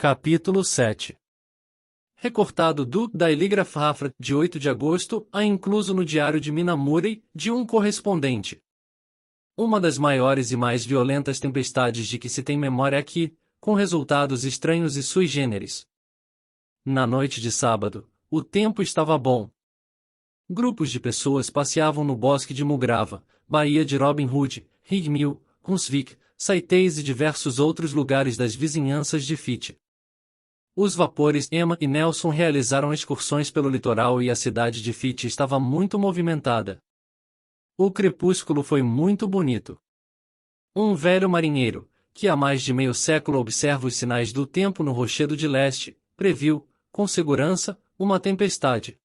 Capítulo 7. Recortado do Telegraph Hafra, de 8 de agosto, a incluso no Diário de Minamurey, de um correspondente. Uma das maiores e mais violentas tempestades de que se tem memória aqui, com resultados estranhos e sui generis. Na noite de sábado, o tempo estava bom. Grupos de pessoas passeavam no bosque de Mugrava, Baía de Robin Hood, Rigmill, Hunsvik, Saitez e diversos outros lugares das vizinhanças de Fitch. Os vapores Emma e Nelson realizaram excursões pelo litoral e a cidade de Fitch estava muito movimentada. O crepúsculo foi muito bonito. Um velho marinheiro, que há mais de meio século observa os sinais do tempo no Rochedo de Leste, previu, com segurança, uma tempestade.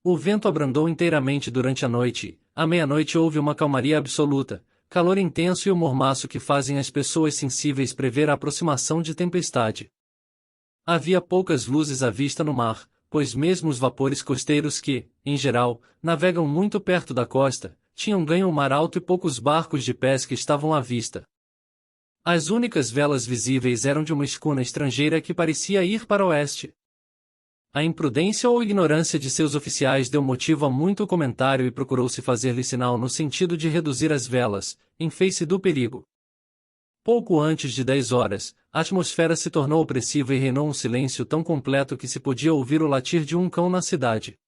O vento abrandou inteiramente durante a noite e, à meia-noite houve uma calmaria absoluta, calor intenso e o mormaço que fazem as pessoas sensíveis prever a aproximação de tempestade. Havia poucas luzes à vista no mar, pois mesmo os vapores costeiros que, em geral, navegam muito perto da costa, tinham ganho o mar alto e poucos barcos de pesca estavam à vista. As únicas velas visíveis eram de uma escuna estrangeira que parecia ir para o oeste. A imprudência ou ignorância de seus oficiais deu motivo a muito comentário e procurou-se fazer-lhe sinal no sentido de reduzir as velas, em face do perigo. Pouco antes de 10 horas, a atmosfera se tornou opressiva e reinou um silêncio tão completo que se podia ouvir o latir de um cão na cidade.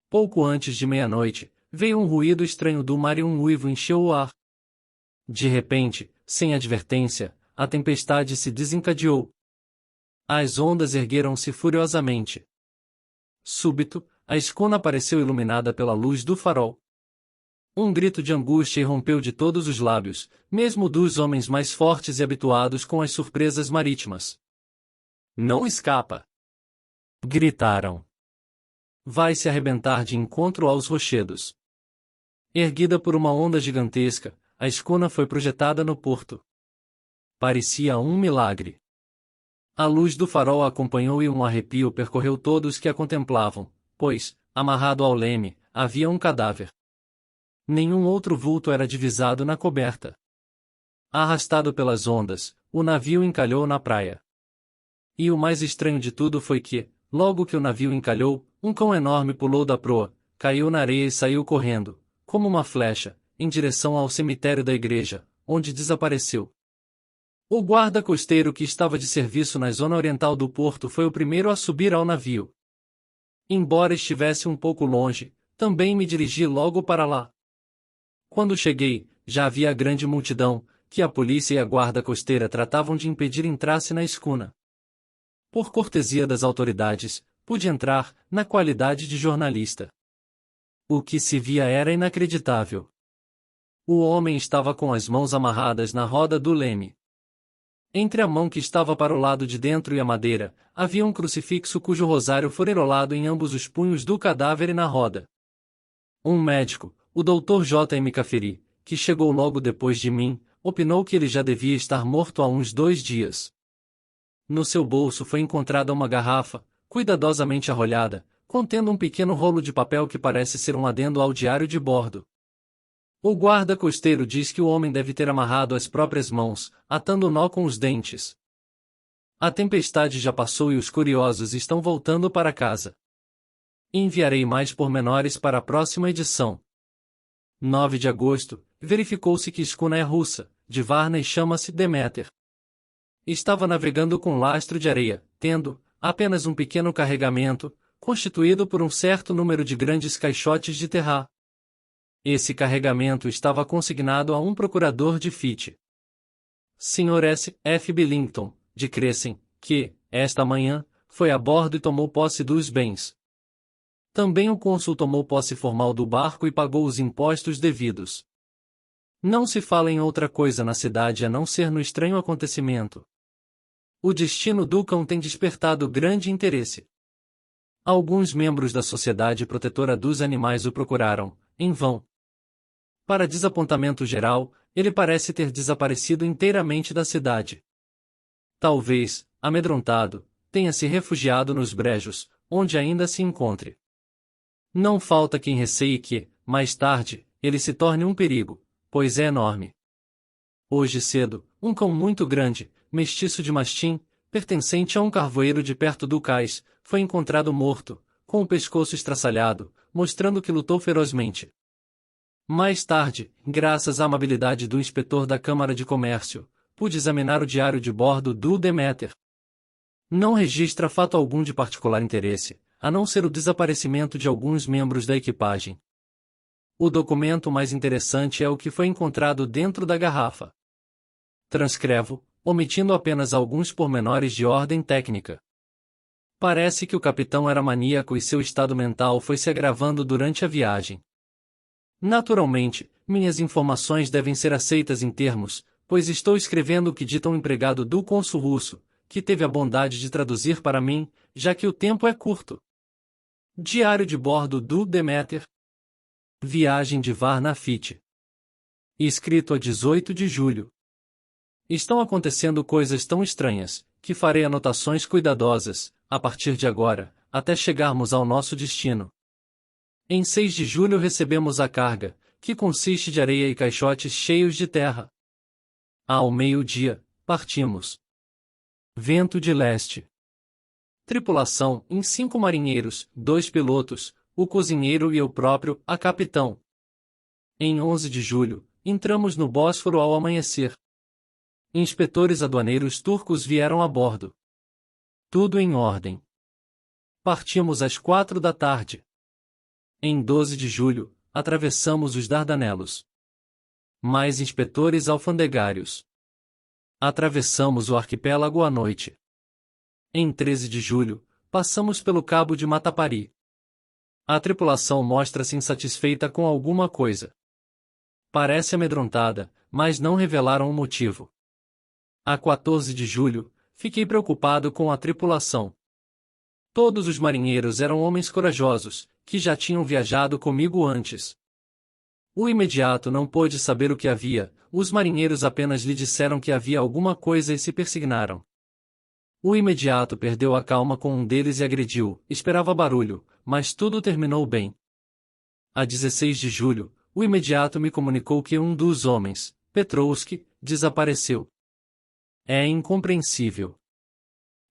Pouco antes de meia-noite, veio um ruído estranho do mar e um uivo encheu o ar. De repente, sem advertência, a tempestade se desencadeou. As ondas ergueram-se furiosamente. Súbito, a escuna apareceu iluminada pela luz do farol. Um grito de angústia irrompeu de todos os lábios, mesmo dos homens mais fortes e habituados com as surpresas marítimas. "Não escapa!" gritaram. "Vai se arrebentar de encontro aos rochedos." Erguida por uma onda gigantesca, a escuna foi projetada no porto. Parecia um milagre. A luz do farol a acompanhou e um arrepio percorreu todos que a contemplavam, pois, amarrado ao leme, havia um cadáver. Nenhum outro vulto era divisado na coberta. Arrastado pelas ondas, o navio encalhou na praia. E o mais estranho de tudo foi que, logo que o navio encalhou, um cão enorme pulou da proa, caiu na areia e saiu correndo, como uma flecha, em direção ao cemitério da igreja, onde desapareceu. O guarda costeiro que estava de serviço na zona oriental do porto foi o primeiro a subir ao navio. Embora estivesse um pouco longe, também me dirigi logo para lá. Quando cheguei, já havia grande multidão, que a polícia e a guarda costeira tratavam de impedir entrasse na escuna. Por cortesia das autoridades, pude entrar, na qualidade de jornalista. O que se via era inacreditável. O homem estava com as mãos amarradas na roda do leme. Entre a mão que estava para o lado de dentro e a madeira, havia um crucifixo cujo rosário fora enrolado em ambos os punhos do cadáver e na roda. Um médico, o Dr. J. M. Caferi, que chegou logo depois de mim, opinou que ele já devia estar morto há uns 2 dias. No seu bolso foi encontrada uma garrafa, cuidadosamente arrolhada, contendo um pequeno rolo de papel que parece ser um adendo ao diário de bordo. O guarda costeiro diz que o homem deve ter amarrado as próprias mãos, atando o nó com os dentes. A tempestade já passou e os curiosos estão voltando para casa. Enviarei mais pormenores para a próxima edição. 9 de agosto, verificou-se que escuna é russa, de Varna e chama-se Demeter. Estava navegando com lastro de areia, tendo apenas um pequeno carregamento, constituído por um certo número de grandes caixotes de terra. Esse carregamento estava consignado a um procurador de Fitch. Sr. S. F. Billington, de Crescent, que, esta manhã, foi a bordo e tomou posse dos bens. Também o cônsul tomou posse formal do barco e pagou os impostos devidos. Não se fala em outra coisa na cidade a não ser no estranho acontecimento. O destino do cão tem despertado grande interesse. Alguns membros da Sociedade Protetora dos Animais o procuraram, em vão. Para desapontamento geral, ele parece ter desaparecido inteiramente da cidade. Talvez, amedrontado, tenha se refugiado nos brejos, onde ainda se encontre. Não falta quem receie que, mais tarde, ele se torne um perigo, pois é enorme. Hoje cedo, um cão muito grande, mestiço de mastim, pertencente a um carvoeiro de perto do cais, foi encontrado morto, com o pescoço estraçalhado, mostrando que lutou ferozmente. Mais tarde, graças à amabilidade do inspetor da Câmara de Comércio, pude examinar o diário de bordo do Deméter. Não registra fato algum de particular interesse, a não ser o desaparecimento de alguns membros da equipagem. O documento mais interessante é o que foi encontrado dentro da garrafa. Transcrevo, omitindo apenas alguns pormenores de ordem técnica. Parece que o capitão era maníaco e seu estado mental foi se agravando durante a viagem. Naturalmente, minhas informações devem ser aceitas em termos, pois estou escrevendo o que dita um empregado do cônsul russo, que teve a bondade de traduzir para mim, já que o tempo é curto. Diário de bordo do Deméter. Viagem de Varna-Fit. Escrito a 18 de julho. Estão acontecendo coisas tão estranhas, que farei anotações cuidadosas, a partir de agora, até chegarmos ao nosso destino. Em 6 de julho recebemos a carga, que consiste de areia e caixotes cheios de terra. Ao meio-dia, partimos. Vento de leste. Tripulação, em 5 marinheiros, 2 pilotos, o cozinheiro e eu próprio, a capitão. Em 11 de julho, entramos no Bósforo ao amanhecer. Inspetores aduaneiros turcos vieram a bordo. Tudo em ordem. Partimos às 4 da tarde. Em 12 de julho, atravessamos os Dardanelos. Mais inspetores alfandegários. Atravessamos o arquipélago à noite. Em 13 de julho, passamos pelo Cabo de Matapari. A tripulação mostra-se insatisfeita com alguma coisa. Parece amedrontada, mas não revelaram o motivo. A 14 de julho, fiquei preocupado com a tripulação. Todos os marinheiros eram homens corajosos, que já tinham viajado comigo antes. O imediato não pôde saber o que havia, os marinheiros apenas lhe disseram que havia alguma coisa e se persignaram. O imediato perdeu a calma com um deles e agrediu, esperava barulho, mas tudo terminou bem. A 16 de julho, o imediato me comunicou que um dos homens, Petrovski, desapareceu. É incompreensível.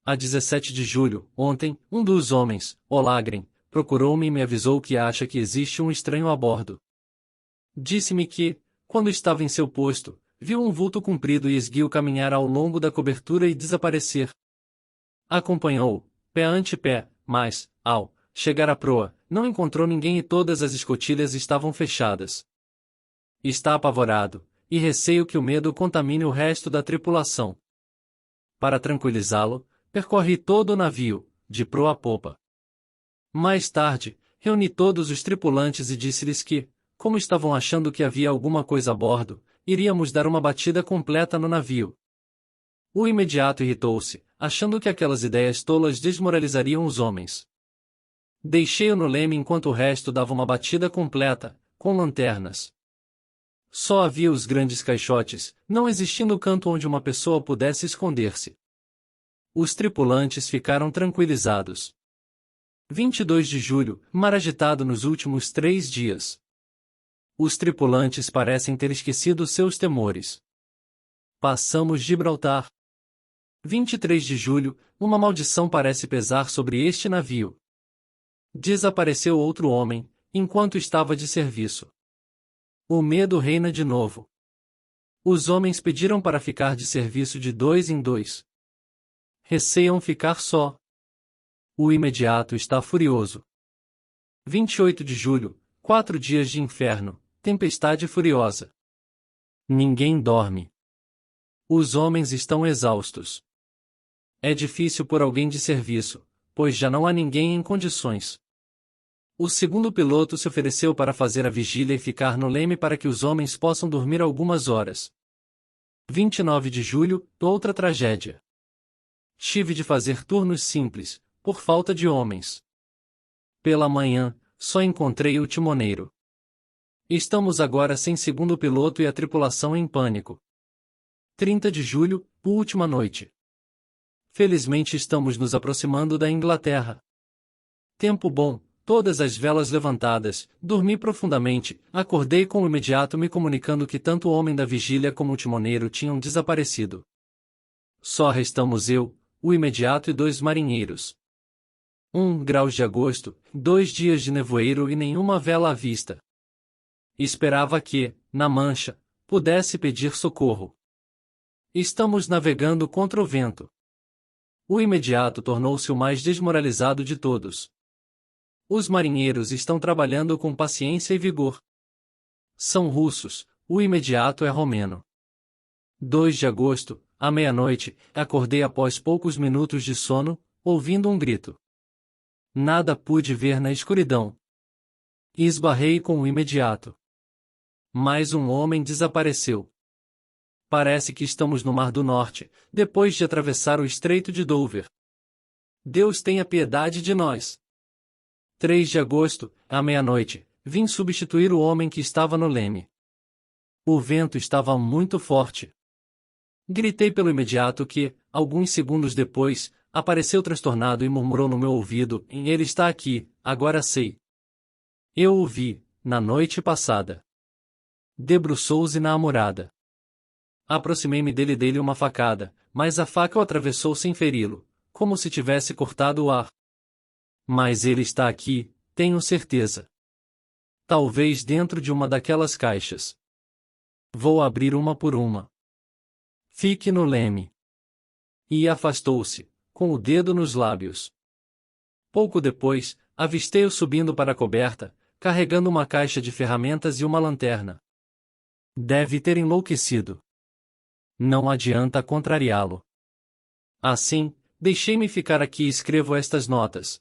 A 17 de julho, ontem, um dos homens, Olagren, procurou-me e me avisou que acha que existe um estranho a bordo. Disse-me que, quando estava em seu posto, viu um vulto comprido e esguio caminhar ao longo da cobertura e desaparecer. Acompanhou, pé ante pé, mas, ao chegar à proa, não encontrou ninguém e todas as escotilhas estavam fechadas. Está apavorado, e receio que o medo contamine o resto da tripulação. Para tranquilizá-lo, percorri todo o navio, de proa a popa. Mais tarde, reuni todos os tripulantes e disse-lhes que, como estavam achando que havia alguma coisa a bordo, iríamos dar uma batida completa no navio. O imediato irritou-se, achando que aquelas ideias tolas desmoralizariam os homens. Deixei-o no leme enquanto o resto dava uma batida completa, com lanternas. Só havia os grandes caixotes, não existindo canto onde uma pessoa pudesse esconder-se. Os tripulantes ficaram tranquilizados. 22 de julho, mar agitado nos últimos 3 dias. Os tripulantes parecem ter esquecido seus temores. Passamos Gibraltar. 23 de julho, uma maldição parece pesar sobre este navio. Desapareceu outro homem, enquanto estava de serviço. O medo reina de novo. Os homens pediram para ficar de serviço de 2 em 2. Receiam ficar só. O imediato está furioso. 28 de julho, 4 dias de inferno, tempestade furiosa. Ninguém dorme. Os homens estão exaustos. É difícil por alguém de serviço, pois já não há ninguém em condições. O segundo piloto se ofereceu para fazer a vigília e ficar no leme para que os homens possam dormir algumas horas. 29 de julho, outra tragédia. Tive de fazer turnos simples, por falta de homens. Pela manhã, só encontrei o timoneiro. Estamos agora sem segundo piloto e a tripulação em pânico. 30 de julho, última noite. Felizmente estamos nos aproximando da Inglaterra. Tempo bom, todas as velas levantadas, dormi profundamente, acordei com o imediato me comunicando que tanto o homem da vigília como o timoneiro tinham desaparecido. Só restamos eu, o imediato e 2 marinheiros. 1 graus de agosto, 2 dias de nevoeiro e nenhuma vela à vista. Esperava que, na mancha, pudesse pedir socorro. Estamos navegando contra o vento. O imediato tornou-se o mais desmoralizado de todos. Os marinheiros estão trabalhando com paciência e vigor. São russos, o imediato é romeno. 2 de agosto, à meia-noite, acordei após poucos minutos de sono, ouvindo um grito. Nada pude ver na escuridão. E esbarrei com o imediato. Mais um homem desapareceu. Parece que estamos no Mar do Norte, depois de atravessar o Estreito de Dover. Deus tenha piedade de nós. 3 de agosto, à meia-noite, vim substituir o homem que estava no leme. O vento estava muito forte. Gritei pelo imediato que, alguns segundos depois, apareceu transtornado e murmurou no meu ouvido: Ele está aqui, agora sei. Eu o vi, na noite passada. Debruçou-se na amurada. Aproximei-me dele e dei-lhe uma facada, mas a faca o atravessou sem feri-lo, como se tivesse cortado o ar. Mas ele está aqui, tenho certeza. Talvez dentro de uma daquelas caixas. Vou abrir uma por uma. Fique no leme. E afastou-se, com o dedo nos lábios. Pouco depois, avistei-o subindo para a coberta, carregando uma caixa de ferramentas e uma lanterna. Deve ter enlouquecido. Não adianta contrariá-lo. Assim, deixei-me ficar aqui e escrevo estas notas.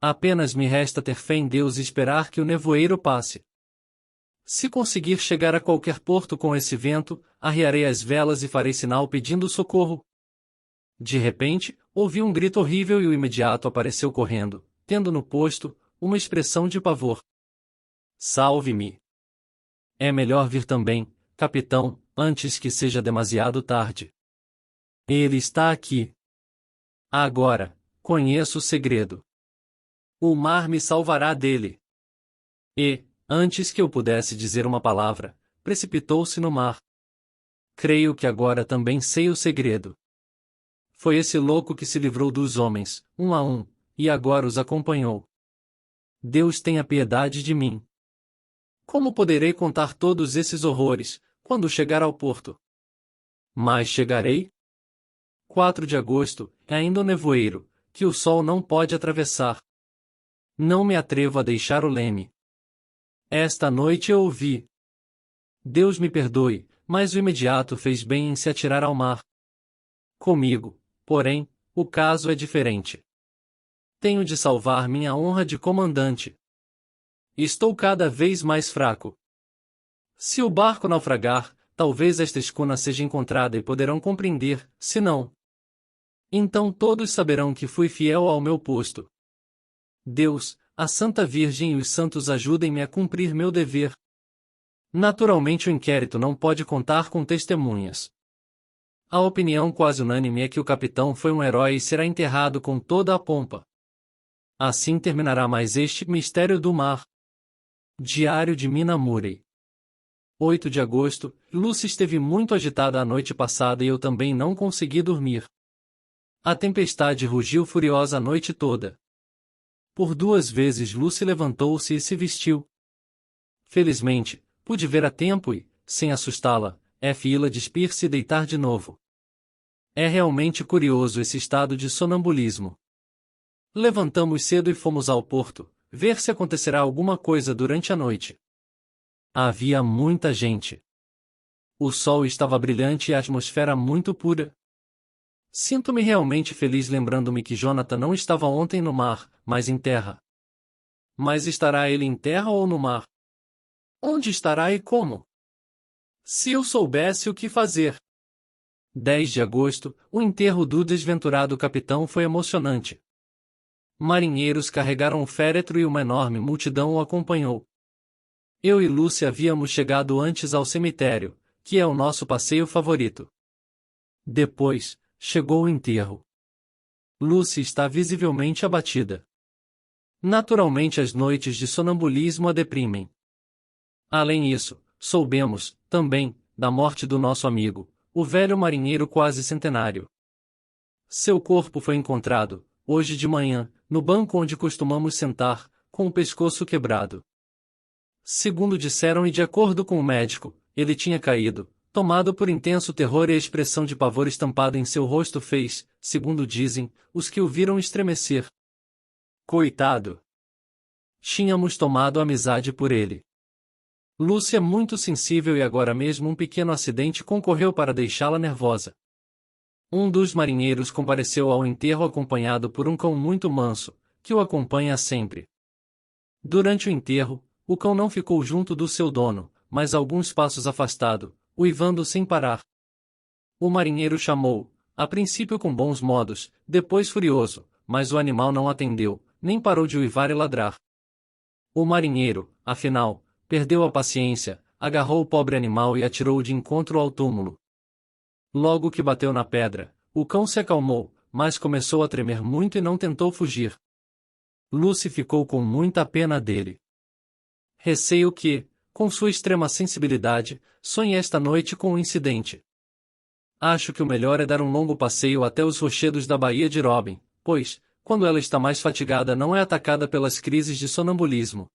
Apenas me resta ter fé em Deus e esperar que o nevoeiro passe. Se conseguir chegar a qualquer porto com esse vento, arriarei as velas e farei sinal pedindo socorro. De repente, ouvi um grito horrível e o imediato apareceu correndo, tendo no posto uma expressão de pavor. Salve-me! É melhor vir também, capitão, antes que seja demasiado tarde. Ele está aqui. Agora, conheço o segredo. O mar me salvará dele. E, antes que eu pudesse dizer uma palavra, precipitou-se no mar. Creio que agora também sei o segredo. Foi esse louco que se livrou dos homens, um a um, e agora os acompanhou. Deus tenha piedade de mim. Como poderei contar todos esses horrores, quando chegar ao porto? Mas chegarei? 4 de agosto, é ainda o nevoeiro, que o sol não pode atravessar. Não me atrevo a deixar o leme. Esta noite eu ouvi. Deus me perdoe, mas o imediato fez bem em se atirar ao mar. Comigo, porém, o caso é diferente. Tenho de salvar minha honra de comandante. Estou cada vez mais fraco. Se o barco naufragar, talvez esta escuna seja encontrada e poderão compreender, se não. Então todos saberão que fui fiel ao meu posto. Deus, a Santa Virgem e os santos ajudem-me a cumprir meu dever. Naturalmente o inquérito não pode contar com testemunhas. A opinião quase unânime é que o capitão foi um herói e será enterrado com toda a pompa. Assim terminará mais este mistério do mar. Diário de Mina Murray. 8 de agosto, Lucy esteve muito agitada a noite passada e eu também não consegui dormir. A tempestade rugiu furiosa a noite toda. Por 2 vezes Lucy levantou-se e se vestiu. Felizmente, pude ver a tempo e, sem assustá-la, fê-la despir-se e deitar de novo. É realmente curioso esse estado de sonambulismo. Levantamos cedo e fomos ao porto, ver se acontecerá alguma coisa durante a noite. Havia muita gente. O sol estava brilhante e a atmosfera muito pura. Sinto-me realmente feliz lembrando-me que Jonathan não estava ontem no mar, mas em terra. Mas estará ele em terra ou no mar? Onde estará e como? Se eu soubesse o que fazer. 10 de agosto, o enterro do desventurado capitão foi emocionante. Marinheiros carregaram o féretro e uma enorme multidão o acompanhou. Eu e Lucy havíamos chegado antes ao cemitério, que é o nosso passeio favorito. Depois, chegou o enterro. Lucy está visivelmente abatida. Naturalmente as noites de sonambulismo a deprimem. Além disso, soubemos, também, da morte do nosso amigo, o velho marinheiro quase centenário. Seu corpo foi encontrado, hoje de manhã, no banco onde costumamos sentar, com o pescoço quebrado. Segundo disseram e de acordo com o médico, ele tinha caído, tomado por intenso terror e a expressão de pavor estampada em seu rosto fez, segundo dizem, os que o viram estremecer. Coitado! Tínhamos tomado amizade por ele. Lúcia é muito sensível e agora mesmo um pequeno acidente concorreu para deixá-la nervosa. Um dos marinheiros compareceu ao enterro acompanhado por um cão muito manso, que o acompanha sempre. Durante o enterro, o cão não ficou junto do seu dono, mas alguns passos afastado, uivando sem parar. O marinheiro chamou, a princípio com bons modos, depois furioso, mas o animal não atendeu, nem parou de uivar e ladrar. O marinheiro, afinal, perdeu a paciência, agarrou o pobre animal e atirou-o de encontro ao túmulo. Logo que bateu na pedra, o cão se acalmou, mas começou a tremer muito e não tentou fugir. Lucy ficou com muita pena dele. Receio que, com sua extrema sensibilidade, sonhe esta noite com o incidente. Acho que o melhor é dar um longo passeio até os rochedos da Baía de Robin, pois, quando ela está mais fatigada não é atacada pelas crises de sonambulismo.